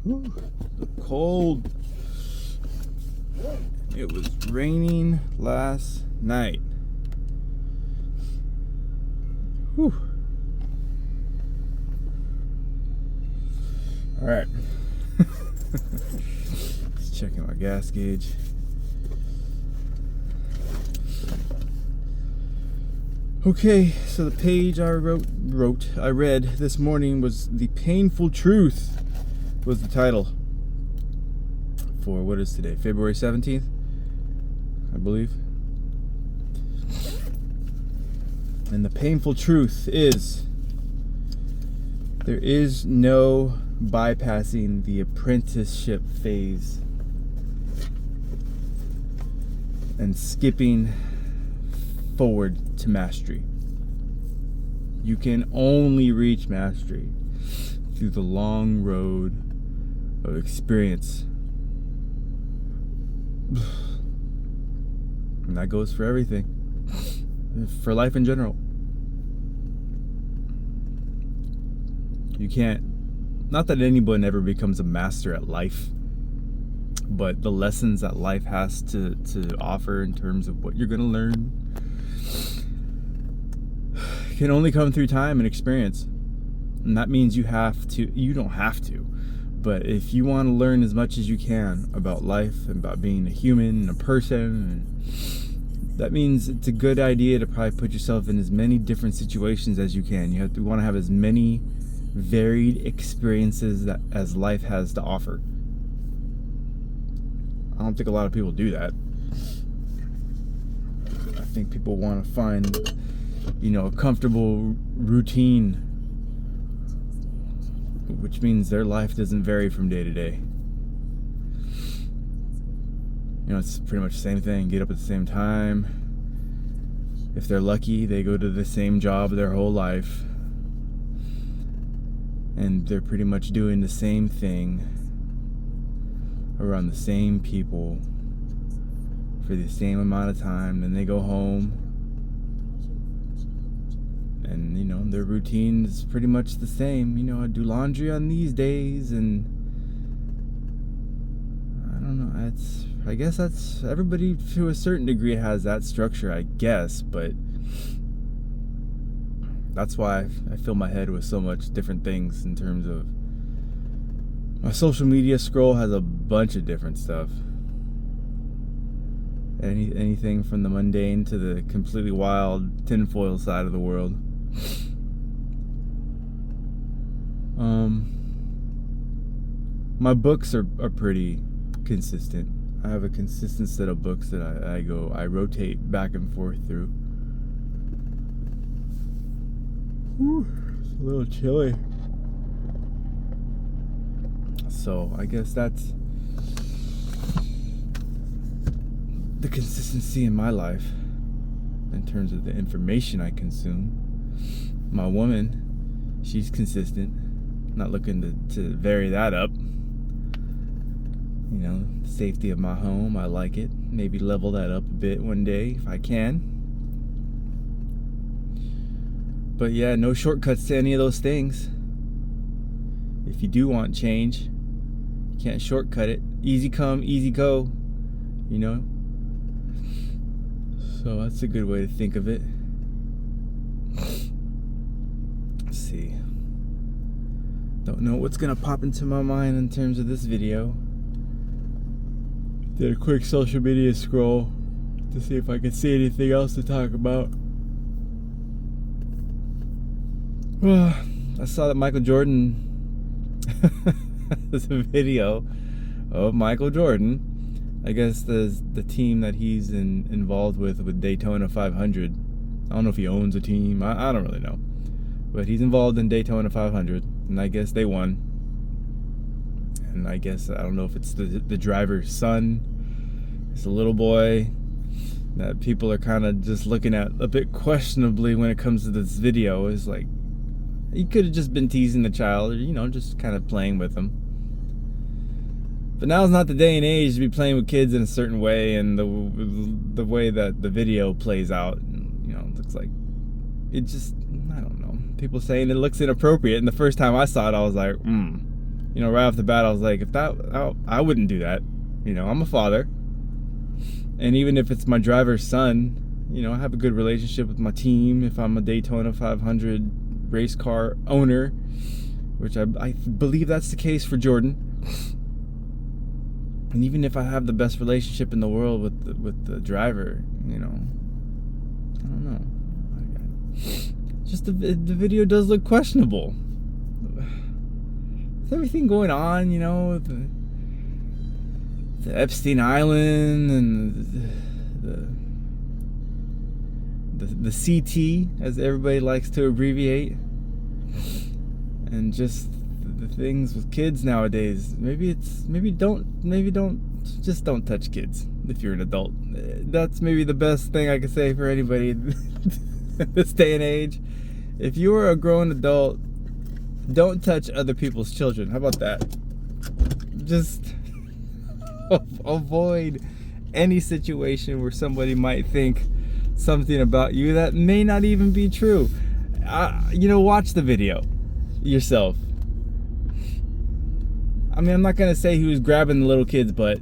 Whew, cold. It was raining last night. Whew. All right. Just checking my gas gauge. Okay, so the page I read this morning was "The Painful Truth" was the title for what is today, February 17th, I believe. And the painful truth is there is no bypassing the apprenticeship phase and skipping forward to mastery. You can only reach mastery through the long road of experience. And that goes for everything, for life in general. You can't, not that anyone ever becomes a master at life, but the lessons that life has to offer in terms of what you're going to learn can only come through time and experience. And that means you don't have to, but if you want to learn as much as you can about life and about being a human and a person, that means it's a good idea to probably put yourself in as many different situations as you can. You want to have as many varied experiences as life has to offer. I don't think a lot of people do that. I think people want to find, a comfortable routine, which means their life doesn't vary from day to day. It's pretty much the same thing. Get up at the same time. If they're lucky, they go to the same job their whole life. And they're pretty much doing the same thing around the same people for the same amount of time. Then they go home. And, their routine is pretty much the same. I do laundry on these days, and I don't know. I guess that's everybody to a certain degree has that structure, I guess, but that's why I fill my head with so much different things in terms of my social media scroll has a bunch of different stuff. Anything from the mundane to the completely wild tinfoil side of the world. My books are pretty consistent. I have a consistent set of books that I rotate back and forth through. Whew, it's a little chilly. So I guess that's the consistency in my life in terms of the information I consume. My woman, she's consistent. Not looking to vary that up. Safety of my home, I like it. Maybe level that up a bit one day if I can. But yeah, no shortcuts to any of those things. If you do want change, you can't shortcut it. Easy come, easy go. So that's a good way to think of it. Let's see. Don't know what's gonna pop into my mind in terms of this video. Did a quick social media scroll to see if I could see anything else to talk about. I saw that Michael Jordan there's a video of Michael Jordan. I guess the team that he's involved with Daytona 500. I don't know if he owns a team. I don't really know. But he's involved in Daytona 500, and I guess they won. And I guess, I don't know if it's the driver's son. It's a little boy that people are kind of just looking at a bit questionably when it comes to this video. It's like, he could have just been teasing the child, or, just kind of playing with him. But now's not the day and age to be playing with kids in a certain way, and the way that the video plays out, it looks like it just, I don't know. People saying it looks inappropriate, and the first time I saw it, I was like, right off the bat, I was like, I wouldn't do that. I'm a father. And even if it's my driver's son, I have a good relationship with my team. If I'm a Daytona 500 race car owner, which I believe that's the case for Jordan. And even if I have the best relationship in the world with the driver, I don't know. Just the video does look questionable. With everything going on, the Epstein Island and the CT, as everybody likes to abbreviate, and just the things with kids nowadays. Maybe don't touch kids if you're an adult. That's maybe the best thing I could say for anybody this day and age. If you are a grown adult, don't touch other people's children. How about that? Just avoid any situation where somebody might think something about you that may not even be true. Watch the video yourself. I mean, I'm not gonna say he was grabbing the little kid's butt,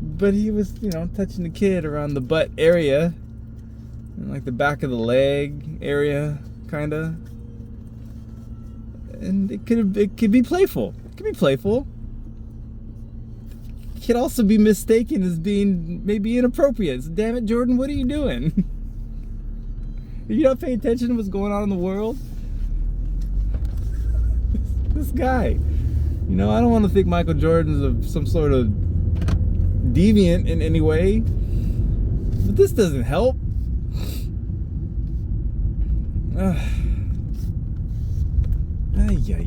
but he was, touching the kid around the butt area, and like the back of the leg area, kinda. And it could be playful. It could be playful. It could also be mistaken as being maybe inappropriate. So, damn it, Jordan, what are you doing? Are you not paying attention to what's going on in the world? This guy. I don't want to think Michael Jordan's some sort of deviant in any way. But this doesn't help.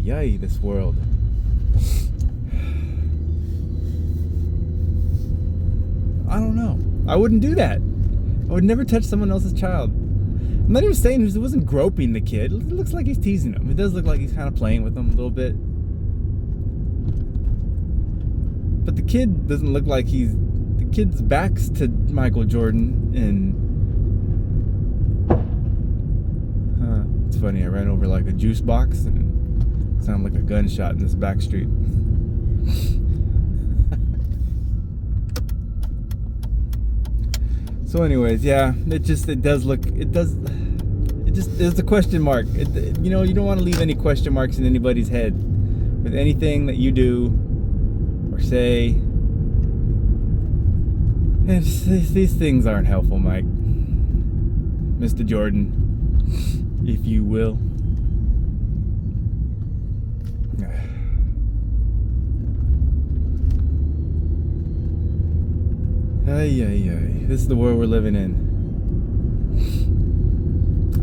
Ay, this world. I don't know. I wouldn't do that. I would never touch someone else's child. I'm not even saying he wasn't groping the kid. It looks like he's teasing him. It does look like he's kind of playing with him a little bit. But the kid doesn't look like the kid's back's to Michael Jordan, and it's funny, I ran over like a juice box and it sounded like a gunshot in this back street. So anyways, yeah, there's a question mark. You don't want to leave any question marks in anybody's head with anything that you do or say. And these things aren't helpful, Mike. Mr. Jordan, if you will. Ay. This is the world we're living in.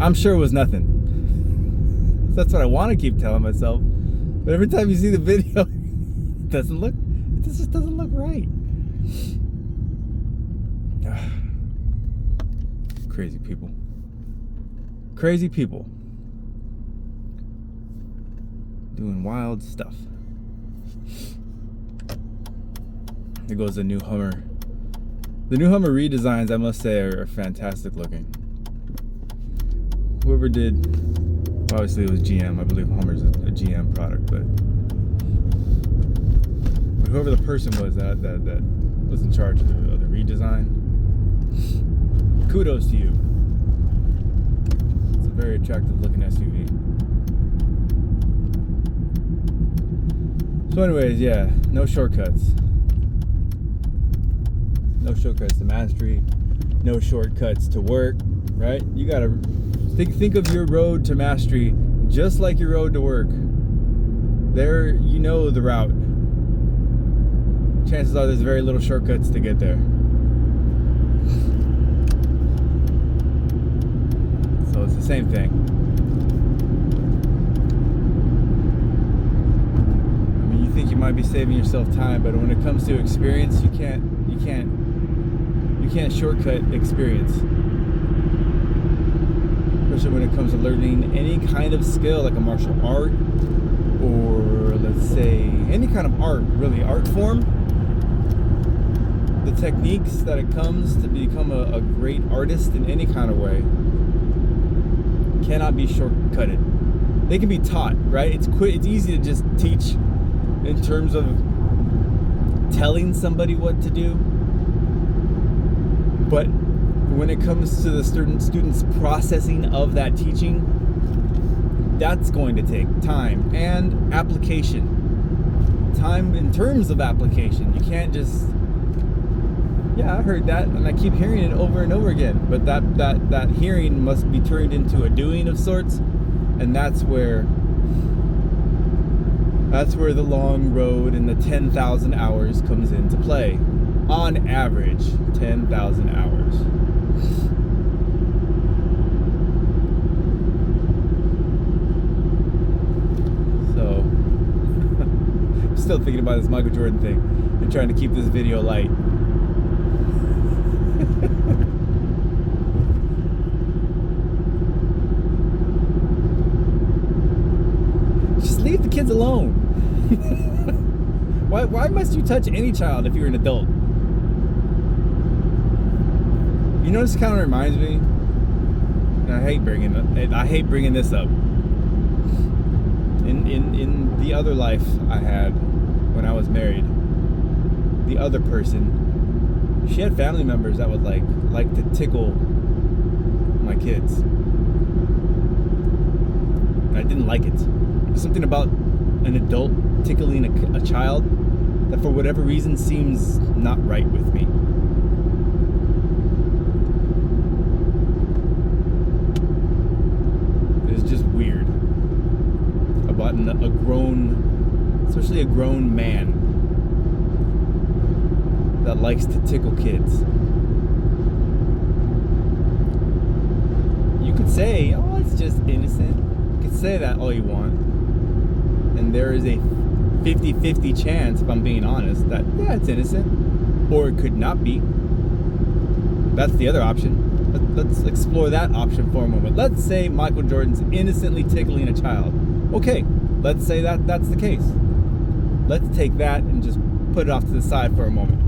I'm sure it was nothing. That's what I want to keep telling myself. But every time you see the video, it just doesn't look right. Crazy people. Crazy people. Doing wild stuff. There goes the new Hummer. The new Hummer redesigns, I must say, are fantastic looking. Whoever did, obviously it was GM. I believe Hummer's a GM product, but whoever the person was that was in charge of the redesign, kudos to you. It's a very attractive looking SUV. So anyways, yeah, no shortcuts. No shortcuts to mastery. No shortcuts to work, right? You gotta think of your road to mastery just like your road to work. There, the route. Chances are there's very little shortcuts to get there. So it's the same thing. I mean, you think you might be saving yourself time, but when it comes to experience, you can't shortcut experience. Especially when it comes to learning any kind of skill, like a martial art, or let's say any kind of art, really, art form. The techniques that it comes to become a great artist in any kind of way cannot be shortcutted. they can be taught, right? It's easy to just teach in terms of telling somebody what to do. But when it comes to the students processing of that teaching, that's going to take time and application. Time in terms of application. You can't just, yeah, I heard that, and I keep hearing it over and over again. But that hearing must be turned into a doing of sorts, and that's where the long road and the 10,000 hours comes into play. On average, 10,000 hours. So, I'm still thinking about this Michael Jordan thing and trying to keep this video light. Just leave the kids alone. Why must you touch any child if you're an adult? You know, this kind of reminds me, and I hate bringing this up. In the other life I had when I was married, the other person, she had family members that would like to tickle my kids. And I didn't like it. There's something about an adult tickling a child that for whatever reason seems not right with me. It's just weird about a grown, especially a grown man that likes to tickle kids. You could say, oh, it's just innocent. You could say that all you want. And there is a 50-50 chance, if I'm being honest, that, yeah, it's innocent. Or it could not be. That's the other option. Let's explore that option for a moment. Let's say Michael Jordan's innocently tickling a child. Okay, let's say that's the case. Let's take that and just put it off to the side for a moment.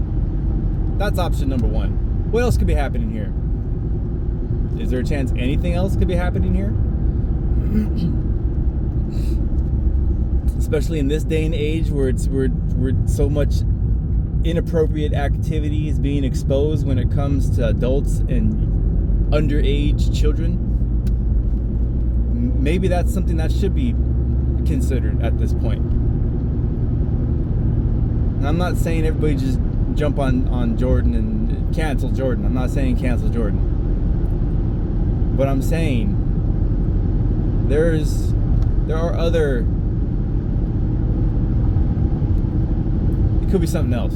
That's option number one. What else could be happening here? Is there a chance anything else could be happening here? Especially in this day and age where so much inappropriate activity is being exposed when it comes to adults and underage children. Maybe that's something that should be considered at this point. And I'm not saying everybody just jump on Jordan and cancel Jordan. I'm not saying cancel Jordan. But I'm saying there are other, it could be something else.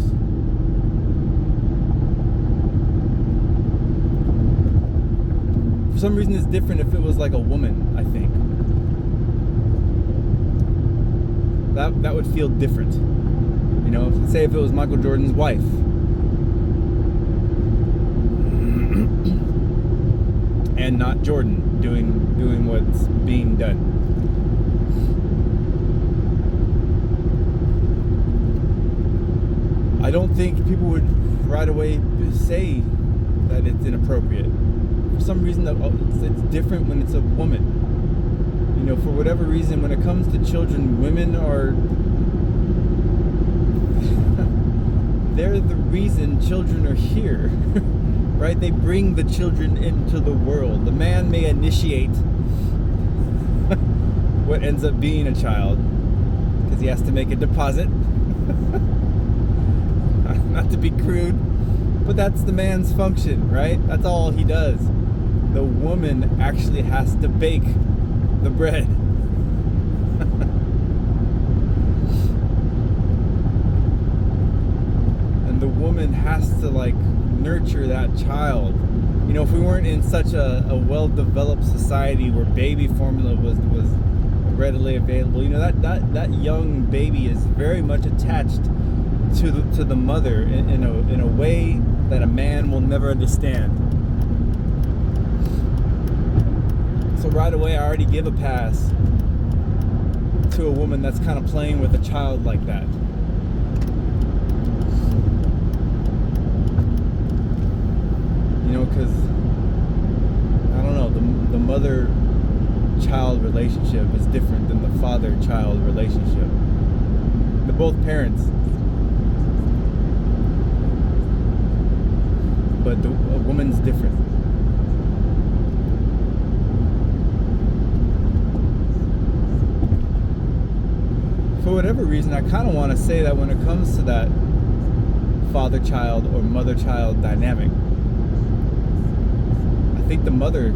For some reason it's different if it was like a woman, I think. That would feel different. You know, say if it was Michael Jordan's wife. And not Jordan doing what's being done. I don't think people would right away say that it's inappropriate. For some reason, it's different when it's a woman. You know, for whatever reason, when it comes to children, women are they're the reason children are here. Right? They bring the children into the world. The man may initiate what ends up being a child because he has to make a deposit. Not to be crude, but that's the man's function, right? That's all he does. The woman actually has to bake the bread. And the woman has to nurture that child. You know, if we weren't in such a well-developed society where baby formula was readily available, you know, that young baby is very much attached to the mother in a way that a man will never understand. So right away I already give a pass to a woman that's kind of playing with a child like that. You know, because I don't know, the mother mother-child relationship is different than the father-child relationship. They're both parents, but a woman's different. For whatever reason, I kind of want to say that when it comes to that father-child or mother-child dynamic, I think the mother,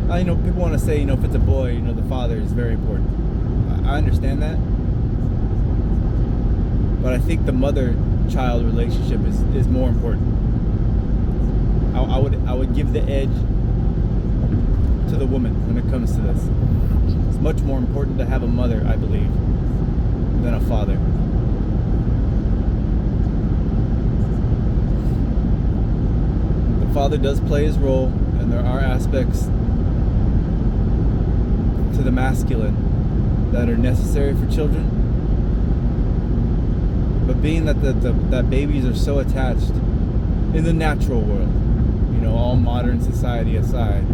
people want to say, if it's a boy, the father is very important. I understand that. But I think the mother-child relationship is more important. I would give the edge to the woman when it comes to this. It's much more important to have a mother, I believe, than a father. The father does play his role, and there are aspects to the masculine that are necessary for children. But being that that babies are so attached in the natural world, all modern society aside,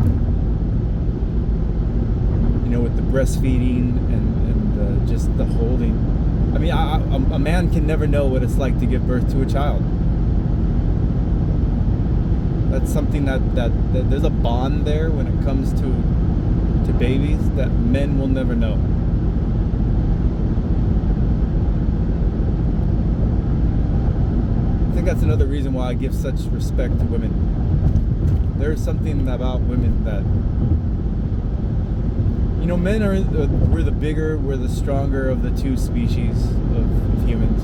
with the breastfeeding and just the holding. I mean, a man can never know what it's like to give birth to a child. That's something that there's a bond there when it comes to babies that men will never know. I think that's another reason why I give such respect to women. There's something about women that, men we're the bigger, we're the stronger of the two species of humans.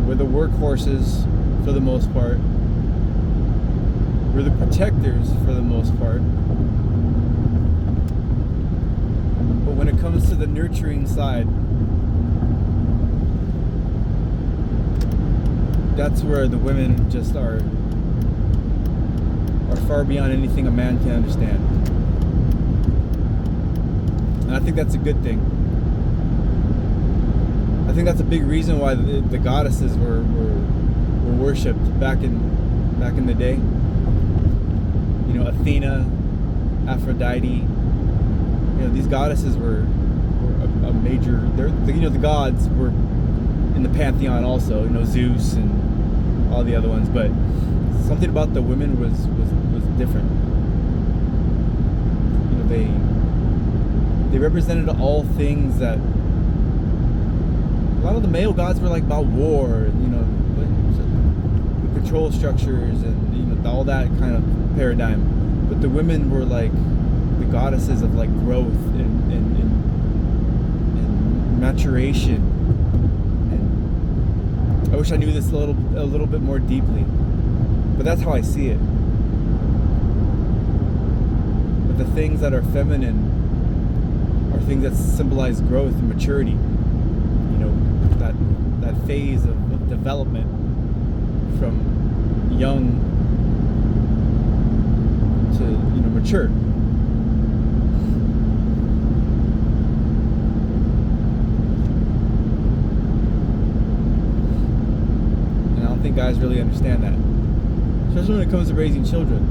We're the workhorses for the most part. We're the protectors for the most part. But when it comes to the nurturing side, that's where the women just are far beyond anything a man can understand. And I think that's a good thing. I think that's a big reason why the goddesses were worshipped back in the day. Athena, Aphrodite. These goddesses were a major. The gods were in the pantheon also. Zeus and all the other ones, but something about the women was different. They represented all things that a lot of the male gods were like about war, and the control structures and all that kind of paradigm. But the women were like the goddesses of like growth and maturation. And I wish I knew this a little bit more deeply, but that's how I see it. But the things that are feminine are things that symbolize growth and maturity. That phase of development from young to mature. And I don't think guys really understand that, especially when it comes to raising children.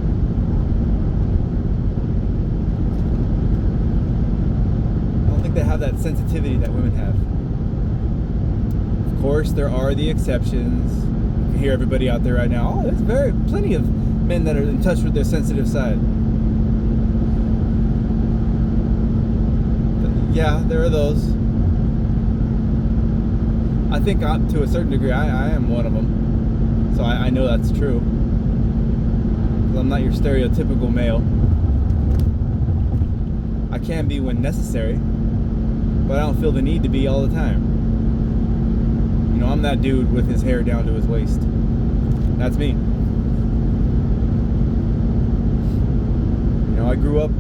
I don't think they have that sensitivity that women have. Of course, there are the exceptions. You can hear everybody out there right now. Oh, there's plenty of men that are in touch with their sensitive side. But yeah, there are those. I think to a certain degree, I am one of them. So I know that's true. 'Cause I'm not your stereotypical male. I can be when necessary, but I don't feel the need to be all the time. I'm that dude with his hair down to his waist. That's me. I grew up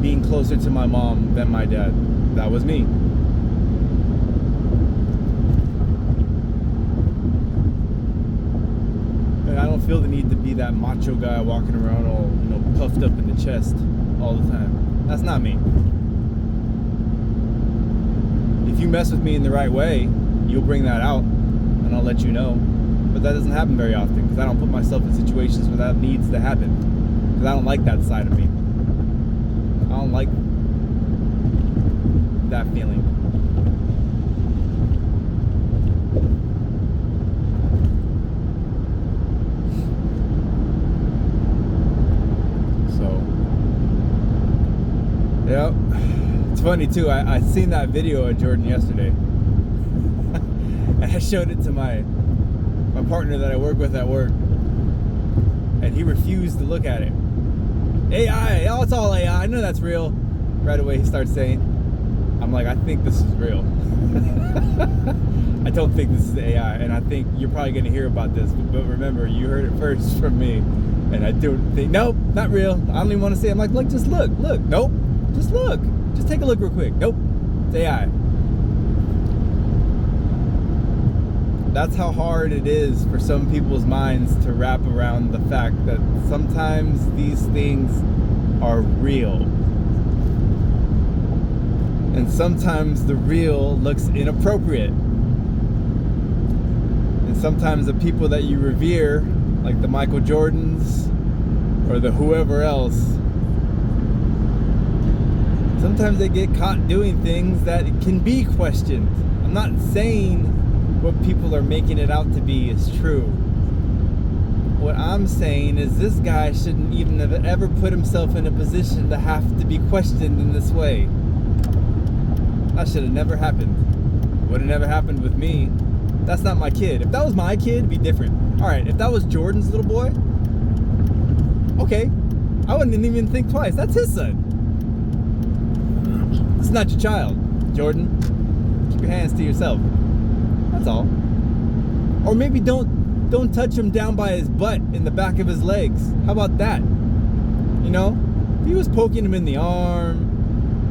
being closer to my mom than my dad. That was me. And I don't feel the need to be that macho guy walking around all, puffed up in the chest all the time. That's not me. If you mess with me in the right way, you'll bring that out, and I'll let you know. But that doesn't happen very often, because I don't put myself in situations where that needs to happen. because I don't like that side of me. I don't like that feeling. So, yep. It's funny too. I seen that video of Jordan yesterday, and I showed it to my partner that I work with at work, and he refused to look at it. AI, oh, it's all AI. I know that's real. Right away, he starts saying. I'm like, I think this is real. I don't think this is AI, and I think you're probably going to hear about this. But remember, you heard it first from me, and I don't think. Nope, not real. I don't even want to say it. I'm like, look, just look. Nope, just look. Just take a look real quick. Nope, it's AI. That's how hard it is for some people's minds to wrap around the fact that sometimes these things are real. And sometimes the real looks inappropriate. And sometimes the people that you revere, like the Michael Jordans or the whoever else, sometimes they get caught doing things that can be questioned. I'm not saying what people are making it out to be is true. What I'm saying is this guy shouldn't even have ever put himself in a position to have to be questioned in this way. That should have never happened. Would have never happened with me. That's not my kid. If that was my kid, it'd be different. Alright, if that was Jordan's little boy, okay, I wouldn't even think twice. That's his son. It's not your child, Jordan. Keep your hands to yourself. That's all. Or maybe don't touch him down by his butt in the back of his legs. How about that? You know? If he was poking him in the arm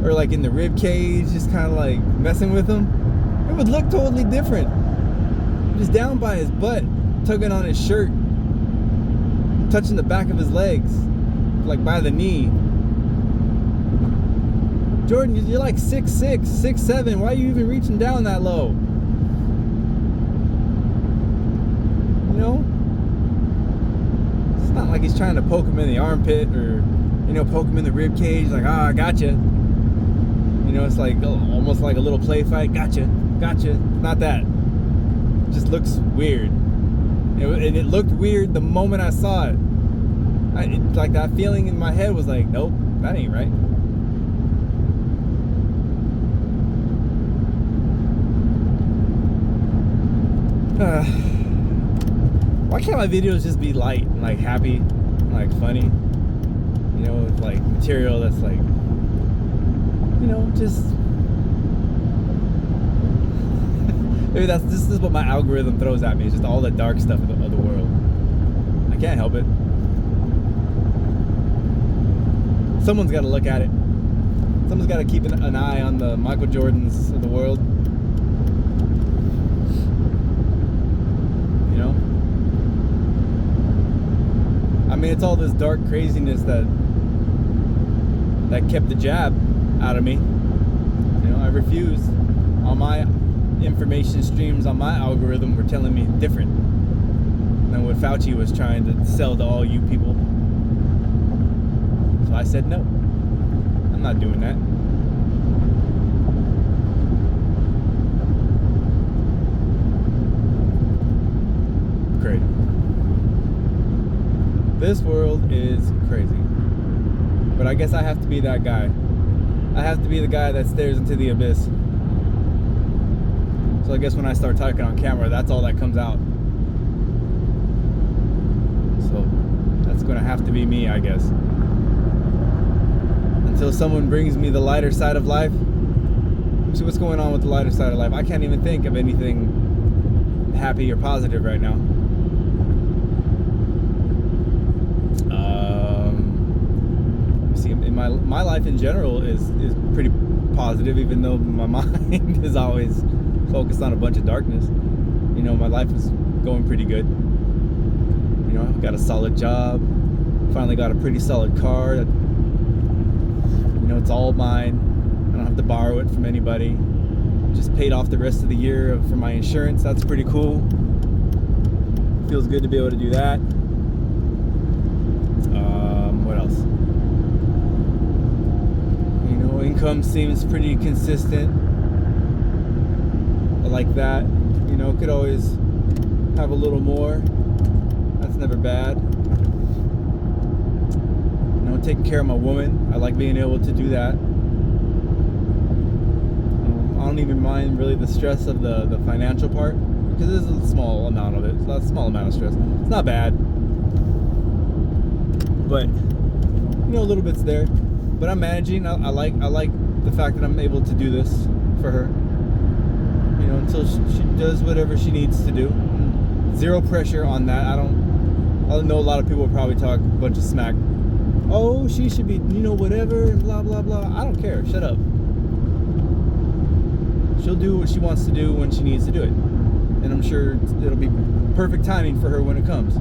or like in the rib cage, just kind of like messing with him, it would look totally different. Just down by his butt, tugging on his shirt, touching the back of his legs, like by the knee. Jordan, you're like 6'6", 6'7". Why are you even reaching down that low? You know? It's not like he's trying to poke him in the armpit or, you know, poke him in the rib cage, like, I gotcha. You know, it's like almost like a little play fight. Gotcha. Not that. It just looks weird. And it looked weird the moment I saw it. Like that feeling in my head was like, nope, that ain't right. Why can't my videos just be light and like happy and like funny? You know, with like material that's like, you know, just maybe this is what my algorithm throws at me. It's just all the dark stuff of the world. I can't help it. Someone's got to look at it. Someone's got to keep an eye on the Michael Jordans of the world. You know? I mean, it's all this dark craziness that kept the jab out of me. You know, I refused. All my information streams on my algorithm were telling me different than what Fauci was trying to sell to all you people. So I said no. I'm not doing that. Crazy. This world is crazy. But I guess I have to be that guy. I have to be the guy that stares into the abyss. So I guess when I start talking on camera, that's all that comes out. So that's gonna have to be me, I guess. Until someone brings me the lighter side of life. See what's going on with the lighter side of life. I can't even think of anything happy or positive right now. See, in my life in general is pretty positive, even though my mind is always focused on a bunch of darkness. You know, my life is going pretty good. You know, I've got a solid job. Finally got a pretty solid car that, you know, it's all mine. I don't have to borrow it from anybody. Just paid off the rest of the year for my insurance. That's pretty cool. Feels good to be able to do that. What else? income seems pretty consistent. I like that. You know, could always have a little more. That's never bad. You know, taking care of my woman. I like being able to do that. I don't even mind really the stress of the financial part, because there's a small amount of it. It's not a small amount of stress. It's not bad. But, you know, a little bit's there. But I'm managing. I like the fact that I'm able to do this for her. You know, until she does whatever she needs to do. Zero pressure on that. I know a lot of people will probably talk a bunch of smack. Oh, she should be, you know, whatever, and blah, blah, blah. I don't care. Shut up. She'll do what she wants to do when she needs to do it. And I'm sure it'll be perfect timing for her when it comes.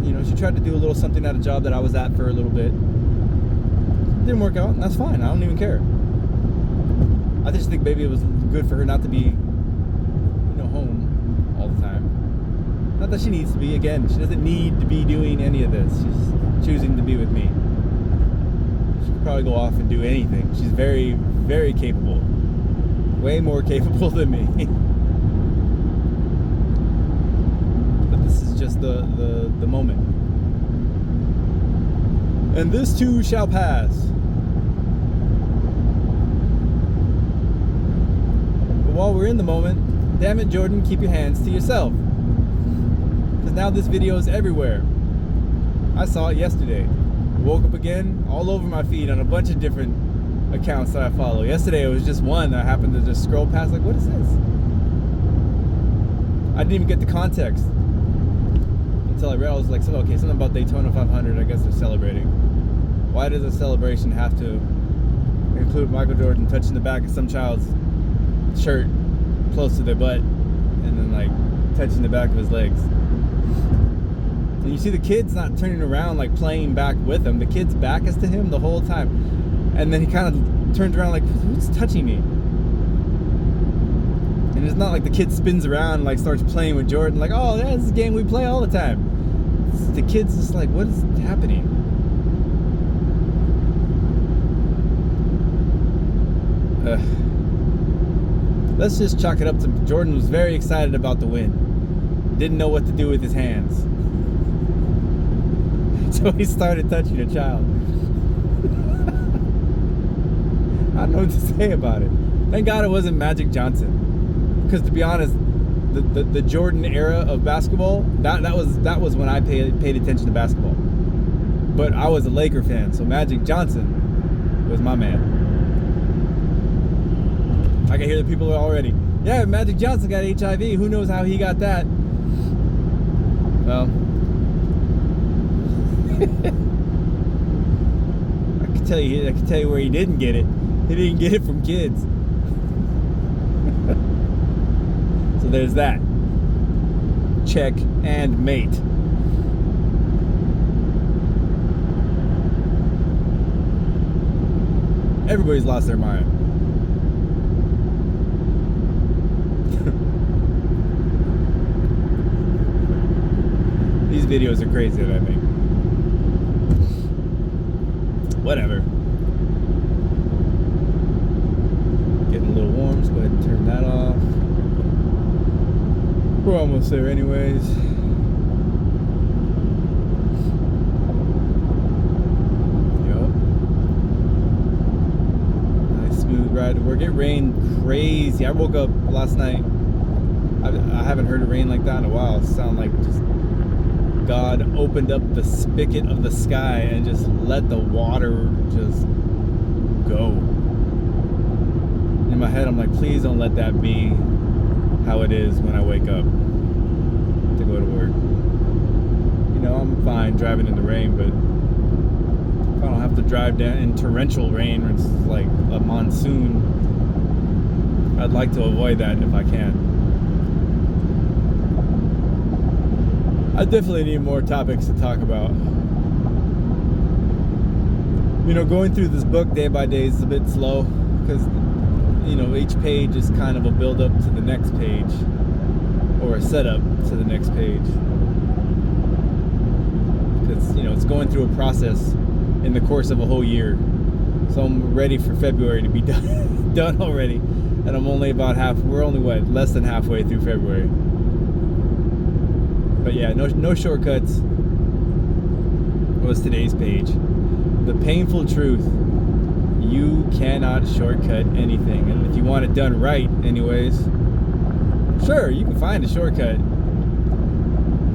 You know, she tried to do a little something at a job that I was at for a little bit. Didn't work out, and that's fine. I don't even care. I just think maybe it was good for her not to be, you know, home all the time. Not that she needs to be. Again, she doesn't need to be doing any of this. She's choosing to be with me. She could probably go off and do anything. She's very, very capable. Way more capable than me. But this is just the moment. And this too shall pass. But while we're in the moment, damn it, Jordan, keep your hands to yourself. Because now this video is everywhere. I saw it yesterday. Woke up again, all over my feed on a bunch of different accounts that I follow. Yesterday it was just one that I happened to just scroll past, like, what is this? I didn't even get the context until I read. I was like, okay, something about Daytona 500. I guess they're celebrating. Why does a celebration have to include Michael Jordan touching the back of some child's shirt close to their butt and then like touching the back of his legs? And you see the kid's not turning around like playing back with him. The kid's back is to him the whole time. And then he kind of turns around like, who's touching me? And it's not like the kid spins around and like starts playing with Jordan like, oh yeah, this is a game we play all the time. The kid's just like, what is happening? Let's just chalk it up to Jordan was very excited about the win. Didn't know what to do with his hands. So he started touching a child. I don't know what to say about it. Thank God it wasn't Magic Johnson. Because to be honest, the Jordan era of basketball, that was when I paid attention to basketball. But I was a Laker fan, so Magic Johnson was my man. I can hear the people already. Yeah, Magic Johnson got HIV. Who knows how he got that? Well, I can tell you where he didn't get it. He didn't get it from kids. So there's that. Check and mate. Everybody's lost their mind. These videos are crazy that I make. Whatever. Getting a little warm, let's go ahead and turn that off. We're almost there anyways. Yup. Nice smooth ride to work. It rained crazy. I woke up last night. I haven't heard it rain like that in a while. It sounded like just God opened up the spigot of the sky and just let the water just go. In my head, I'm like, please don't let that be how it is when I wake up to go to work. You know, I'm fine driving in the rain, but if I don't have to drive down in torrential rain or it's like a monsoon, I'd like to avoid that if I can. I definitely need more topics to talk about. You know, going through this book day by day is a bit slow because, you know, each page is kind of a build up to the next page or a setup to the next page. Because, you know, it's going through a process in the course of a whole year. So I'm ready for February to be done already. And I'm only about we're only less than halfway through February. But yeah, no shortcuts was today's page. The painful truth. You cannot shortcut anything. And if you want it done right anyways, sure, you can find a shortcut.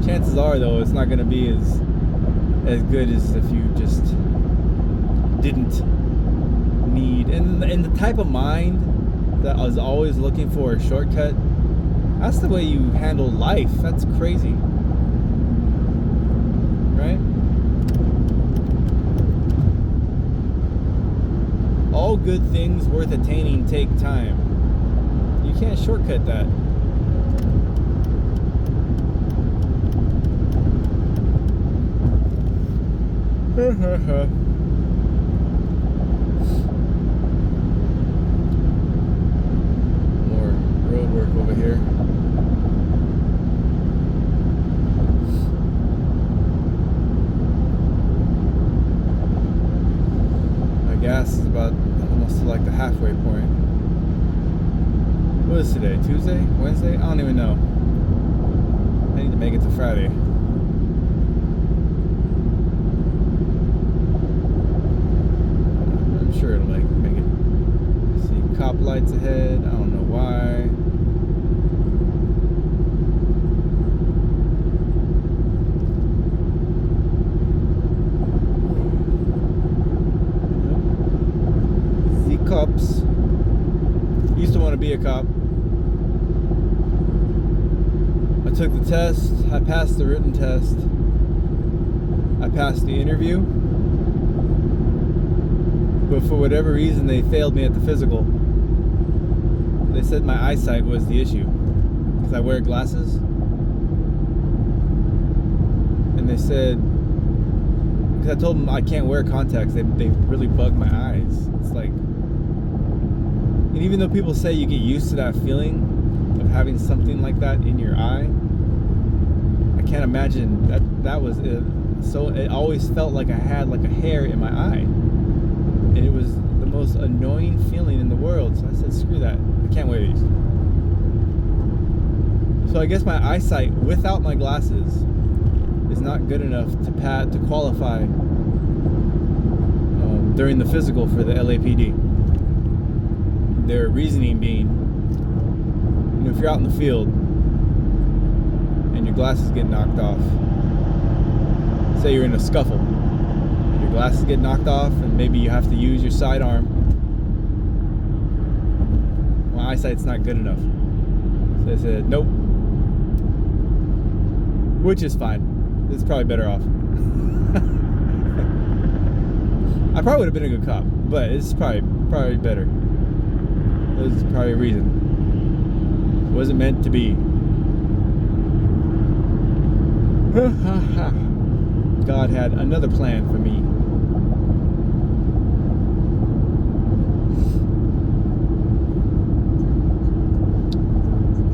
Chances are though it's not gonna be as good as if you just didn't need, and the type of mind that is always looking for a shortcut, that's the way you handle life. That's crazy, right? All good things worth attaining take time. You can't shortcut that. More road work over here. My gas is about almost to like the halfway point. What is today? Tuesday? Wednesday? I don't even know. I need to make it to Friday. Sure, it'll make it. See cop lights ahead. I don't know why. The cops. Used to want to be a cop. I took the test. I passed the written test. I passed the interview. But for whatever reason, they failed me at the physical. They said my eyesight was the issue because I wear glasses. And they said, because I told them I can't wear contacts, they really bug my eyes. It's like, and even though people say you get used to that feeling of having something like that in your eye, I can't imagine that was it. So it always felt like I had like a hair in my eye. And it was the most annoying feeling in the world. So I said, screw that. I can't wear these. So I guess my eyesight without my glasses is not good enough to qualify during the physical for the LAPD. Their reasoning being, if you're out in the field and your glasses get knocked off, say you're in a scuffle, your glasses get knocked off and maybe you have to use your sidearm, my eyesight's not good enough. So they said nope, which is fine. It's probably better off. I probably would have been a good cop, but it's probably better. There's probably a reason. It wasn't meant to be. God had another plan for me.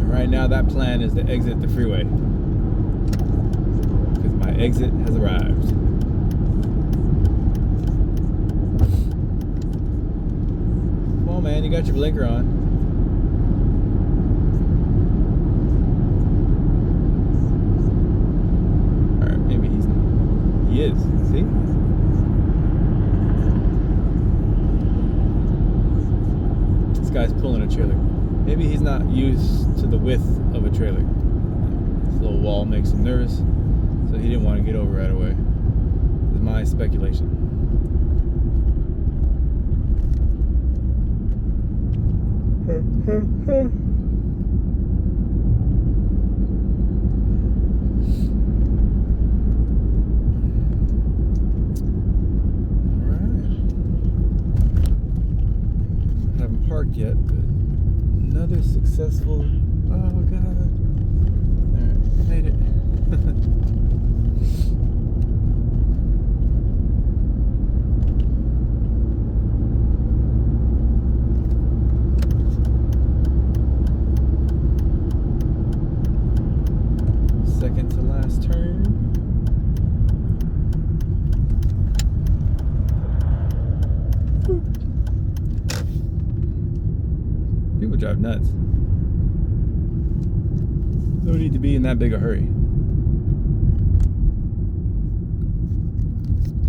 And right now that plan is to exit the freeway. Because my exit has arrived. Come on, man, you got your blinker on. He is, see? This guy's pulling a trailer. Maybe he's not used to the width of a trailer. This little wall makes him nervous, so he didn't want to get over right away. This is my speculation. Yet, but another successful. Oh god! All right, made it. Second to last turn. Boop. drive nuts. No need to be in that big a hurry.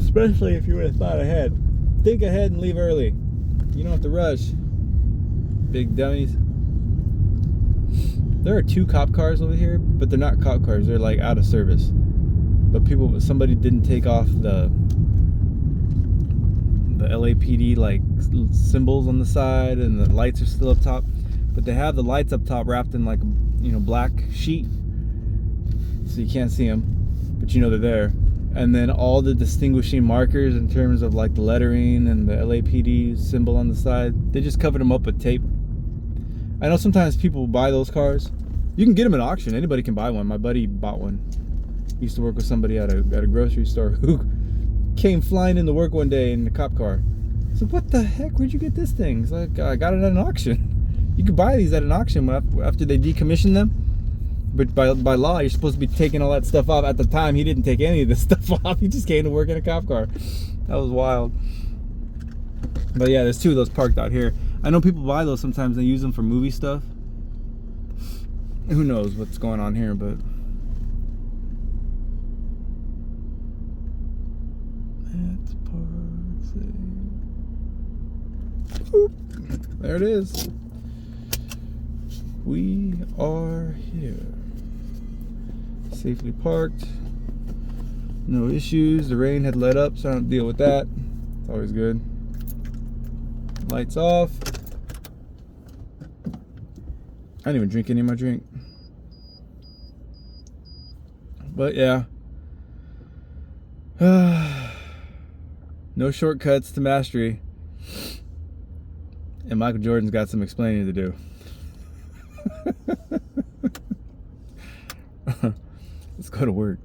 Especially if you would have thought ahead. Think ahead and leave early. You don't have to rush. Big dummies. There are 2 cop cars over here, but they're not cop cars. They're like out of service. But somebody didn't take off the LAPD like symbols on the side, and the lights are still up top. But they have the lights up top wrapped in like black sheet, so you can't see them, but they're there. And then all the distinguishing markers in terms of like the lettering and the LAPD symbol on the side, they just covered them up with tape. I know sometimes people buy those cars. You can get them at auction. Anybody can buy one. My buddy bought one. He used to work with somebody at a grocery store who came flying into work one day in the cop car. I said, "What the heck? Where'd you get this thing?" He's like, "I got it at an auction." You could buy these at an auction after they decommission them. But by law, you're supposed to be taking all that stuff off. At the time, he didn't take any of this stuff off. He just came to work in a cop car. That was wild. But yeah, there's 2 of those parked out here. I know people buy those sometimes. They use them for movie stuff. Who knows what's going on here, but... That's part... Boop. There it is. We are here. Safely parked. No issues. The rain had let up, so I don't deal with that. It's always good. Lights off. I didn't even drink any of my drink. But yeah. No shortcuts to mastery. And Michael Jordan's got some explaining to do. Let's go to work.